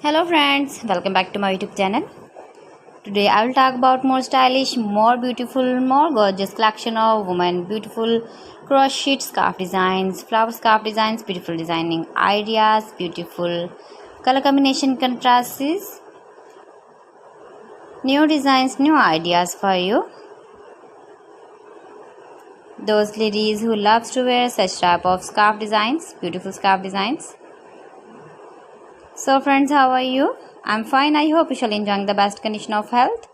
Hello friends, welcome back to my YouTube channel. Today I will talk about more stylish, more beautiful, more gorgeous collection of women beautiful crochet scarf designs, flower scarf designs, beautiful designing ideas, beautiful color combination contrasts, new designs, new ideas for you. Those ladies who loves to wear such type of scarf designs, beautiful scarf designs. So friends, how are you? I'm fine. I hope you shall enjoying the best condition of health.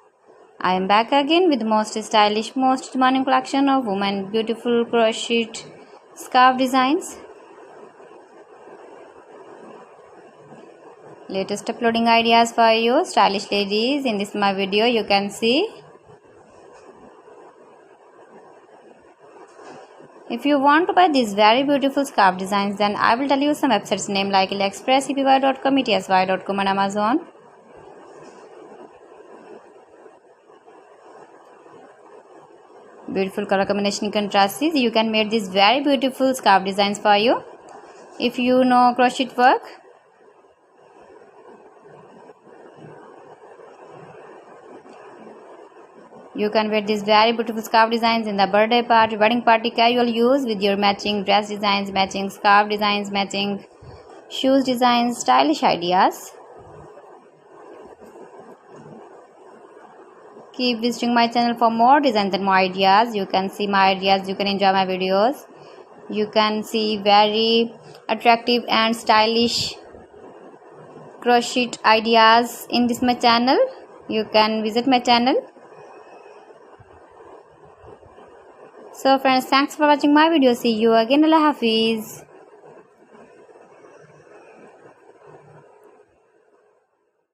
I am back again with the most stylish, most demanding collection of women beautiful crochet scarf designs. Latest uploading ideas for you, stylish ladies. In this my video, you can see. If you want to buy these very beautiful scarf designs, then I will tell you some websites name like AliExpress, epy.com, etsy.com and Amazon. Beautiful color combination contrasts. You can make these very beautiful scarf designs for you. If you know crochet work, you can wear these very beautiful scarf designs in the birthday party, wedding party, casual use with your matching dress designs, matching scarf designs, matching shoes designs, stylish ideas. Keep visiting my channel for more designs and more ideas. You can see my ideas, you can enjoy my videos. You can see very attractive and stylish crochet ideas in this my channel. You can visit my channel. So friends, thanks for watching my video. See you again. Allah Hafiz.